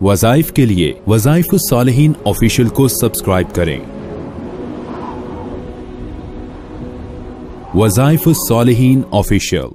वज़ाइफ के लिए वज़ाइफ़ुस्सालिहीन ऑफिशियल को सब्सक्राइब करें। वज़ाइफ़ुस्सालिहीन ऑफिशियल।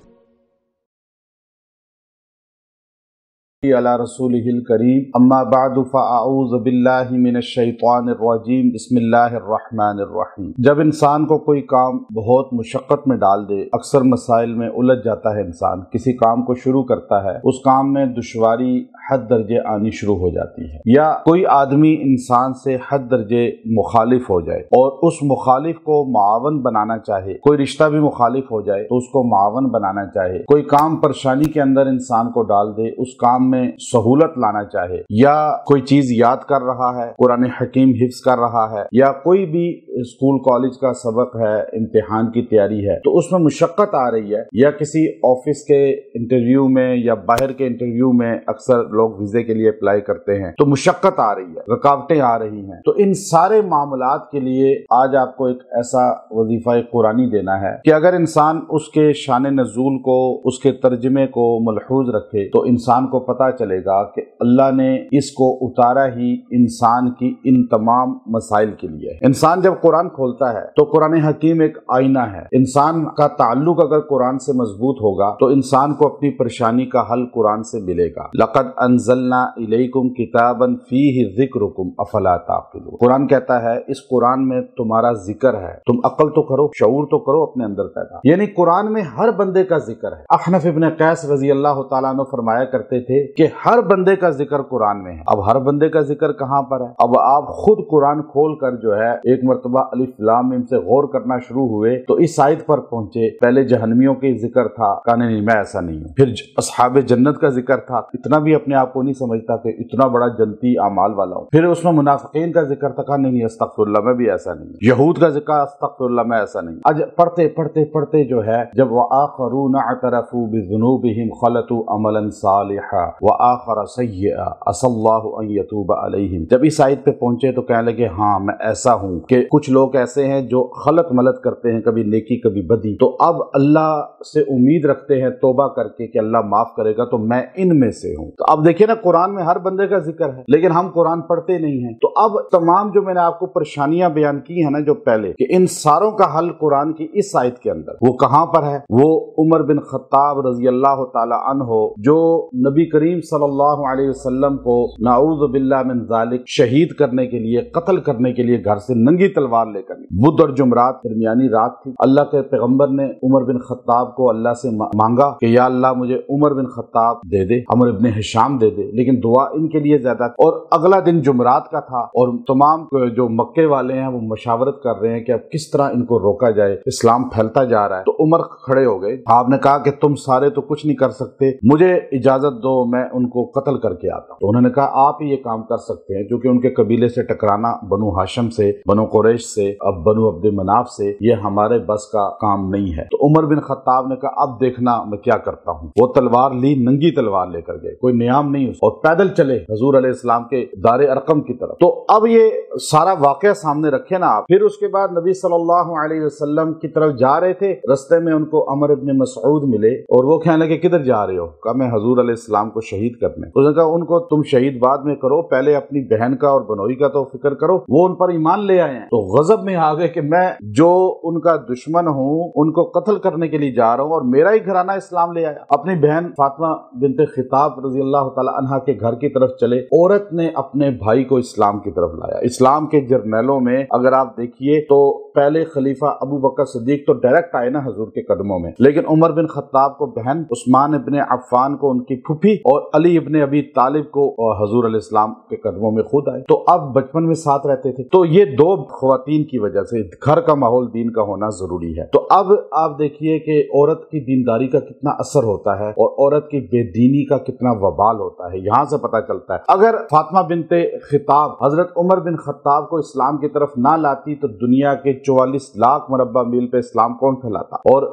अला रसूलिहिल करीम अम्मा बादु फ़अऊज़ु बिल्लाहि मिनश्शैतानिर्रजीम बिस्मिल्लाहिर्रहमानिर्रहीम। जब इंसान को कोई काम बहुत मुशक्क़त में डाल दे, अक्सर मसाइल में उलझ जाता है, इंसान किसी काम को शुरू करता है, उस काम में दुश्वारी हद दर्जे आनी शुरू हो जाती है, या कोई आदमी इंसान से हद दर्जे मुखालिफ हो जाए और उस मुखालिफ को मुआवन बनाना चाहे, कोई रिश्ता भी मुखालिफ हो जाए तो उसको मुआवन बनाना चाहे, कोई काम परेशानी के अंदर इंसान को डाल दे, उस काम में सहूलत लाना चाहे, या कोई चीज याद कर रहा है, कुरान हकीम हिफ्ज कर रहा है, या कोई भी स्कूल कॉलेज का सबक है, इम्तिहान की तैयारी है, तो उसमें मुशक्कत आ रही है, या किसी ऑफिस के इंटरव्यू में या बाहर के इंटरव्यू में अक्सर लोग वीजे के लिए अप्लाई करते हैं, तो मुशक्कत आ रही है, रुकावटें आ रही हैं। तो इन सारे मामलात के लिए आज आपको एक ऐसा वजीफा कुरानी देना है कि अगर इंसान उसके शान नज़ूल को, उसके तर्जमे को मलहूज रखे तो इंसान को पता चलेगा कि अल्लाह ने इसको उतारा ही इंसान की इन तमाम मसाइल के लिए। इंसान जब कुरान खोलता है तो कुरान हकीम एक आईना है। इंसान का ताल्लुक अगर कुरान से मजबूत होगा तो इंसान को अपनी परेशानी का हल कुरान से मिलेगा। लक़द अंज़लना इलैकुम किताबन फीहि ज़िक्रुकुम अफ़ला ताक़िलून। कुरान कहता है इस कुरान में तुम्हारा जिक्र है, तुम अक्ल तो करो, शऊर तो करो अपने अंदर पैदा। यानी कुरान में हर बंदे का जिक्र है। अहनफ इब्न कैस रज़ी अल्लाह तआला अन्हु फरमाया करते थे कि हर बंदे का जिक्र कुरान में है। अब हर बंदे का जिक्र कहाँ पर है? अब आप खुद कुरान खोल कर जो है एक मर्तबा अलिफ लाम मीम से गौर करना शुरू हुए तो इस आयत पर पहुंचे। पहले जहन्नमियों के जिक्र था, कहने नहीं मैं ऐसा नहीं हूँ। फिर अस्हाबे जन्नत का जिक्र था, इतना भी अपने आप को नहीं समझता कि इतना बड़ा जन्नती आमाल वाला हूँ। फिर उसमें मुनाफिकीन का जिक्र था, कहा नहीं अस्तगफिरुल्लाह मैं भी ऐसा नहीं हूँ। यहूद का जिक्र, अस्तगफिरुल्लाह मैं ऐसा नहीं। आज पढ़ते पढ़ते पढ़ते जो है जब वआखरून अतरफू बिज़ुनूबिहिम खलतू अमलन सालिहा वआखर सय्यअ असल्लाहु अन यतूब अलैहिम, जब इस आयत पे पहुंचे तो कहने लगे हाँ मैं ऐसा हूँ कि कुछ लोग ऐसे हैं जो खलत मलत करते हैं, कभी नेकी कभी बदी, तो अब अल्लाह से उम्मीद रखते हैं तौबा करके कि अल्लाह माफ करेगा, तो मैं इनमें से हूँ। तो अब देखिए ना कुरान में हर बंदे का जिक्र है, लेकिन हम कुरान पढ़ते नहीं हैं। तो अब तमाम जो मैंने आपको परेशानियां बयान की है ना जो पहले, कि इन सारों का हल कुरान की इस आयत के अंदर, वो कहां पर है? वो उमर बिन खत्ताब रजी अल्लाह ताला अन्हो जो नबी करीम सल्लल्लाहु अलैहि वसल्लम को नाऊज़ु बिल्लाह मिन ज़ालिक शहीद करने के लिए, कत्ल करने के लिए घर से नंगी तलवार लेकर, बुध और जुमरात दरमियानी रात थी, अल्लाह के पैगंबर ने उमर बिन खत्ताब को अल्लाह से मांगा कि या अल्लाह मुझे उमर बिन खत्ताब दे दे, अमर इब्न हिशाम दे दे, लेकिन दुआ इनके लिए ज्यादा। और अगला दिन जुमरात का था और तमाम जो मक्के वाले हैं वो मशावरत कर रहे हैं कि अब किस तरह इनको रोका जाए, इस्लाम फैलता जा रहा है। तो उमर खड़े हो गए, आपने कहा कि तुम सारे तो कुछ नहीं कर सकते, मुझे इजाजत दो मैं उनको कत्ल करके आता हूं। तो उन्होंने कहा आप ही ये काम कर सकते हैं, क्योंकि उनके कबीले से टकराना, बनु हाशिम से, बनु कुरैश से, अब बनु अब्द मनाफ से, ये हमारे बस का काम नहीं है। तो उमर बिन खत्ताब ने कहा अब देखना मैं क्या करता हूँ। वो तलवार ली, नंगी तलवार लेकर गए, कोई नियाम नहीं, और पैदल चले हुजूर अलैहिस्सलाम के दारे अरकम की तरफ। तो अब ये सारा वाकया सामने रखे ना आप। फिर उसके बाद नबी सल्लल्लाहु अलैहि वसल्लम की तरफ जा रहे थे, रास्ते में उनको अमर इब्न मसऊद मिले और वो कहने लगे किधर जा रहे हो? कहा मैं हुजूर अलैहिस्सलाम को शहीद करने। तो उसने कहा उनको तुम शहीद बाद में करो, पहले अपनी बहन का और बनोई का तो फिक्र करो, वो उन पर ईमान ले आए हैं। तो गजब में आ गए कि मैं जो उनका दुश्मन हूँ उनको कत्ल करने के लिए जा रहा हूँ और मेरा ही घराना इस्लाम ले आया। अपनी बहन फातिमा बिनते खिताब रजी अल्लाह तआला अन्हा के घर की तरफ चले, औरत ने अपने भाई को इस्लाम की तरफ लाया। इस्लाम के जर्नैलों में अगर आप देखिए तो पहले खलीफा अबू बकर सिद्दीक तो डायरेक्ट आए ना हुजूर के कदमों में, लेकिन उमर बिन खत्ताब को बहन, उस्मान इब्ने अफ़्फ़ान को उनकी फूफी और अली इब्ने अबी तालिब को हुजूर अलैहिस्सलाम के कदमों में खुद आए। तो अब बचपन में साथ रहते थे। तो ये दो ख्वातीन की वजह से घर का माहौल दीन का होना जरूरी है। तो अब आप देखिए कि औरत की दीनदारी का कितना असर होता है और औरत की बेदीनी का कितना वबाल होता है, यहाँ से पता चलता है। अगर फातिमा बिनते खिताब हजरत उमर बिन खत्ताब को इस्लाम की तरफ ना लाती तो दुनिया के 44 लाख मुरब्बा मील पे इस्लाम कौन फैलाता और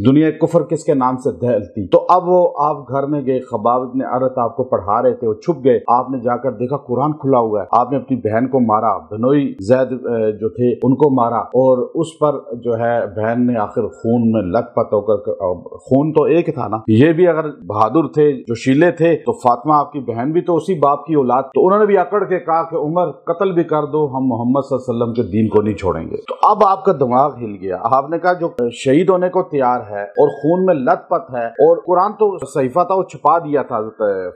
दुनिया कुफर किसके नाम से दहलती। तो अब वो आप घर में गए, खबाब अपने औरत आपको पढ़ा रहे थे, वो छुप गए, आपने जाकर देखा कुरान खुला हुआ है, आपने अपनी बहन को मारा, धनोई जैद जो थे उनको मारा, और उस पर जो है बहन ने आखिर खून में लथपथ होकर, खून तो एक था ना, ये भी अगर बहादुर थे, जोशीले थे, तो फातिमा आपकी बहन भी तो उसी बाप की औलाद, तो उन्होंने भी अकड़ के कहा कि उमर कत्ल भी कर दो, हम मोहम्मद सल्लल्लाहु अलैहि वसल्लम के दीन को नहीं छोड़ेंगे। तो अब आपका दिमाग हिल गया, आपने कहा जो शहीद होने को तैयार है और खून में लथपथ है, और कुरान तो सहीफा था वो छुपा दिया था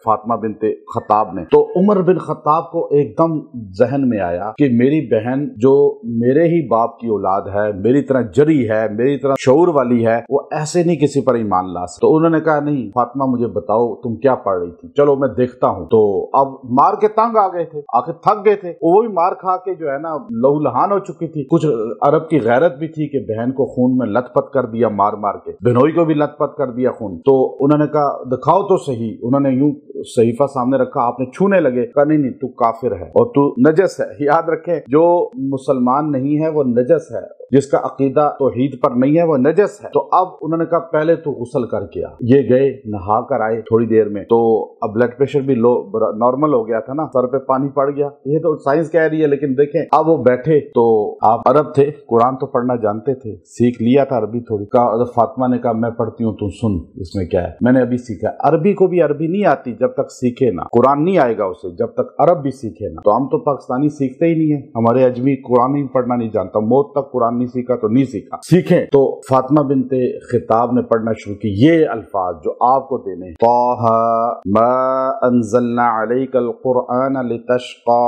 फातिमा बिनते खत्ताब ने, तो उमर बिन खत्ताब को एकदम जहन में आया कि मेरी बहन जो मेरे ही बाप की औलाद है, मेरी तरह जरी है, मेरी तरह शऊर वाली है, वो ऐसे नहीं किसी पर ईमान ला सकती। तो उन्होंने कहा नहीं फातिमा मुझे बताओ तुम क्या पढ़ रही थी, चलो मैं देखता हूँ। तो अब मार के तंग आ गए थे, आखिर थक गए थे, वो भी मार खा के जो है ना लहूलुहान हो चुकी थी। कुछ अरब की गैरत भी थी कि बहन को खून में लथपथ कर दिया, मार मार के बहनोई को भी लथपथ कर दिया खून। तो उन्होंने कहा दिखाओ तो सही, उन्होंने यूं सहीफा सामने रखा, आपने छूने लगे, कहा नहीं नहीं तू काफिर है और तू नजस है। याद रखें जो मुसलमान नहीं है वो नजस है, जिसका अकीदा तौहीद पर नहीं है वो नजस है। तो अब उन्होंने कहा पहले तो गुस्ल करके आ। ये गए, नहा कर आए थोड़ी देर में, तो अब ब्लड प्रेशर भी लो नॉर्मल हो गया था ना, सर पे पानी पड़ गया, ये तो साइंस कह रही है, लेकिन देखें अब वो बैठे, तो आप अरब थे, कुरान तो पढ़ना जानते थे, सीख लिया था अरबी थोड़ी। कहा फातिमा ने कहा मैं पढ़ती हूँ, तू सुन इसमें क्या है, मैंने अभी सीखा। अरबी को भी अरबी नहीं आती जब तक सीखे ना, कुरान नहीं आएगा उसे जब तक अरब भी सीखे ना। तो हम तो पाकिस्तानी सीखते ही नहीं है, हमारे अजमी कुरान ही पढ़ना नहीं जानता, मौत तक कुरान नहीं सीखा तो नहीं सीखा, सीखें। तो फातिमा बिनते खिताब ने पढ़ना शुरू की ये अल्फाज जो आपको देने, ताहा मा अंज़लना अलैकल कुरआन लितशक़ा।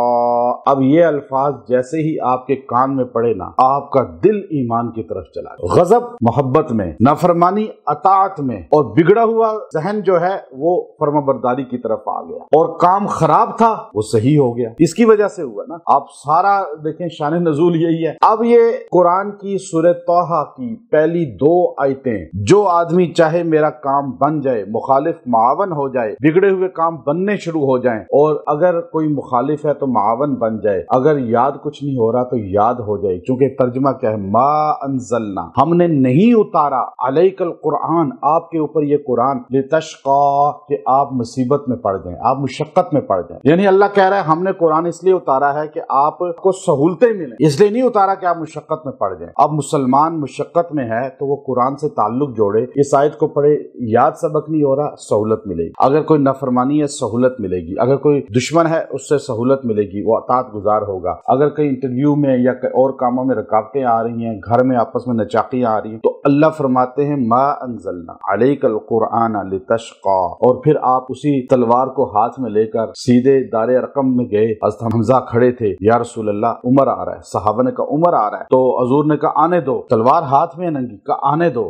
अब ये अल्फाज जैसे ही आपके कान में पड़े ना, आपका दिल ईमान की तरफ चला, गजब मोहब्बत में, नाफरमानी अताअत में, और बिगड़ा हुआ जहन जो है वो फर्माबरदारी की तरफ आ गया, और काम खराब था वो सही हो गया। इसकी वजह से हुआ ना। आप सारा देखें शान नज़ूल यही है। अब ये कुरान की सूरह तोहा की पहली 2 आयतें, जो आदमी चाहे मेरा काम बन जाए, मुखालिफ मावन हो जाए, बिगड़े हुए काम बनने शुरू हो जाएं, और अगर कोई मुखालिफ है तो मावन बन जाए, अगर याद कुछ नहीं हो रहा तो याद हो जाए। क्योंकि तर्जुमा क्या है, मा अंज़लना, हमने नहीं उतारा, अलैकल कुरान, आपके ऊपर ये कुरान, लितशक़ा, कि आप मुसीबत में पड़ जाएं, आप मुशक्कत में पड़ जाएं। यानी अल्लाह कह रहा है हमने कुरान इसलिए उतारा है कि आपको सहूलतें मिलें, इसलिए नहीं उतारा कि आप मुशक्कत में पड़ जाएं। अब मुसलमान मुशक्कत में है तो वो कुरान से ताल्लुक जोड़े, इस आयत को पढ़े, याद सबक नहीं हो रहा, सहूलत मिलेगी। अगर कोई नफरमानी है सहूलत मिलेगी, अगर कोई दुश्मन है उससे सहूलत मिलेगी, वो अतात गुजार होगा। अगर कहीं इंटरव्यू में या और कामों में रुकावटें आ रही हैं, घर में आपस में नचाकियां आ रही हैं, तो अल्लाह फरमाते हैं मा अंज़लना अलैकल कुरआन लितशक़ा। और फिर आप उसी तलवार को हाथ में लेकर सीधे दारे अरकम में गए। हज़रत हमजा खड़े थे, या रसूल अल्लाह उमर आ रहा है, सहाबा ने कहा उमर आ रहा है, तो हजूर ने कहा आने दो, तलवार हाथ में नंगी, कहा आने दो।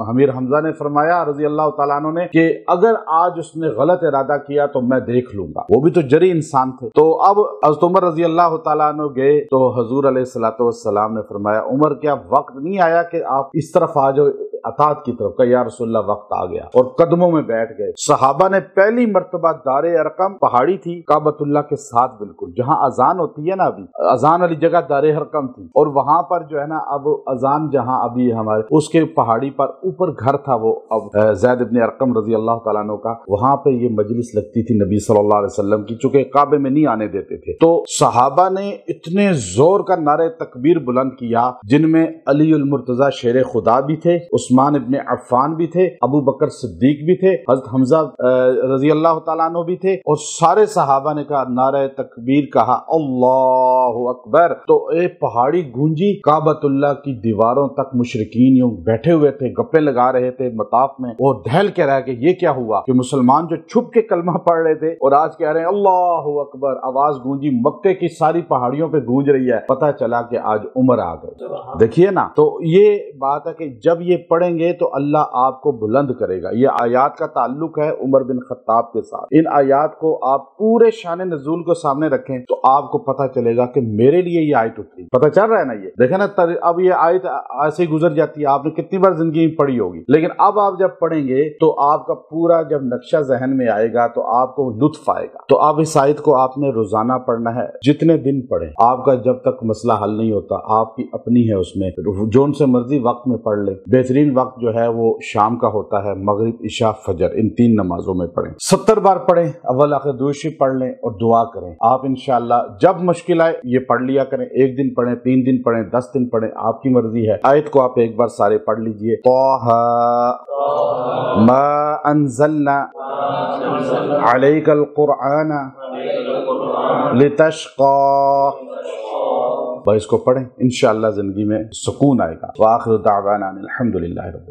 अमीर हमजा ने फरमाया रजी अल्लाह तआला अन्हु ने कि अगर आज उसने गलत इरादा किया तो मैं देख लूंगा, वो भी तो जरी इंसान थे। तो अब हज़रत उमर रजी अल्लाह तआला अन्हु गए तो हजूर अलैहिस्सलातु वस्सलाम ने फरमाया उमर क्या वक्त नहीं आया कि आप इस तरफ आ जाओ, अतात की तरफ? का या रसूलल्लाह वक्त आ गया, और कदमों में बैठ गए। सहाबा ने पहली मर्तबा दारे अरकम, पहाड़ी थी काबतुल्लाह के साथ बिल्कुल, जहां अजान होती है ना, अभी अजान वाली जगह दारे अरकम थी, और वहां पर जो है ना अब अजान जहां अभी हमारे उसके पहाड़ी पर ऊपर घर था, वो अब ज़ैद इब्न अरकम रजी अल्लाह तआला अन्हु का, वहां पे ये मजलिस लगती थी नबी सल्लल्लाहु अलैहि वसल्लम की, चूंकि काबे में नहीं आने देते थे। तो सहाबा ने इतने जोर का नारे तकबीर बुलंद किया, जिनमें अली उल मुर्तजा शेर खुदा भी थे, उस्मान इब्न अफ़्फ़ान भी थे, अबू बकर सिद्दीक भी थे, हज़रत हमजा रजी अल्लाह तआला अन्हु भी थे, और सारे सहाबा ने कहा नारे तकबीर कहा, अल्लाहु अकबर। तो एक पहाड़ी गूंजी, काबतुल्लाह की दीवारों तक मुशरिकीन यूं बैठे हुए थे, गप्पे लगा रहे थे मताफ में, और दहल कह रहा है कि ये क्या हुआ कि मुसलमान जो छुप के कलमा पढ़ रहे थे और आज कह रहे हैं अल्लाहु अकबर। आवाज गूंजी, मक्के की सारी पहाड़ियों पे गूंज रही है, पता चला कि आज उमर आ गए। देखिए ना, तो ये बात है कि जब ये पढ़ेंगे तो अल्लाह आपको बुलंद करेगा। ये आयात का ताल्लुक है उमर बिन खत्ताब के साथ। इन आयात को आप पूरे शान नज़ूल को सामने रखें तो आपको पता चलेगा कि मेरे लिए ये आयत उतरी। पता चल रहा है ना, ये देखे ना। अब ये आयत ऐसे ही गुजर जाती है, आपने कितनी बार जिंदगी में पढ़ी होगी, लेकिन अब आप जब पढ़ेंगे तो आपका पूरा जब नक्शा जहन में आएगा तो आपको लुत्फ आएगा। तो अब इस आयत को आपने रोजाना पढ़ना है, जितने दिन पढ़े, आपका जब तक मसला हल नहीं होता, आपकी अपनी है, उसमें जो से मर्जी वक्त में पढ़ ले। बेहतरीन بہترین وقت جو ہے وہ شام کا ہوتا ہے، مغرب عشاء فجر ان 3 نمازوں میں پڑھیں، 70 بار پڑھیں، اول آخر درود شریف پڑھ لیں اور دعا کریں۔ آپ انشاءاللہ جب مشکل آئے یہ پڑھ لیا کریں، 1 دن پڑھیں، 3 دن پڑھیں، 10 دن پڑھیں، آپ کی مرضی ہے۔ آیت کو آپ ایک بار سارے پڑھ لیجئے، طٰہ ما انزلنا علیک القرآن لتشقى، بس اس کو پڑھیں، انشاءاللہ زندگی میں سکون آئے گا۔ وآخر دعوانا الحمدللہ رب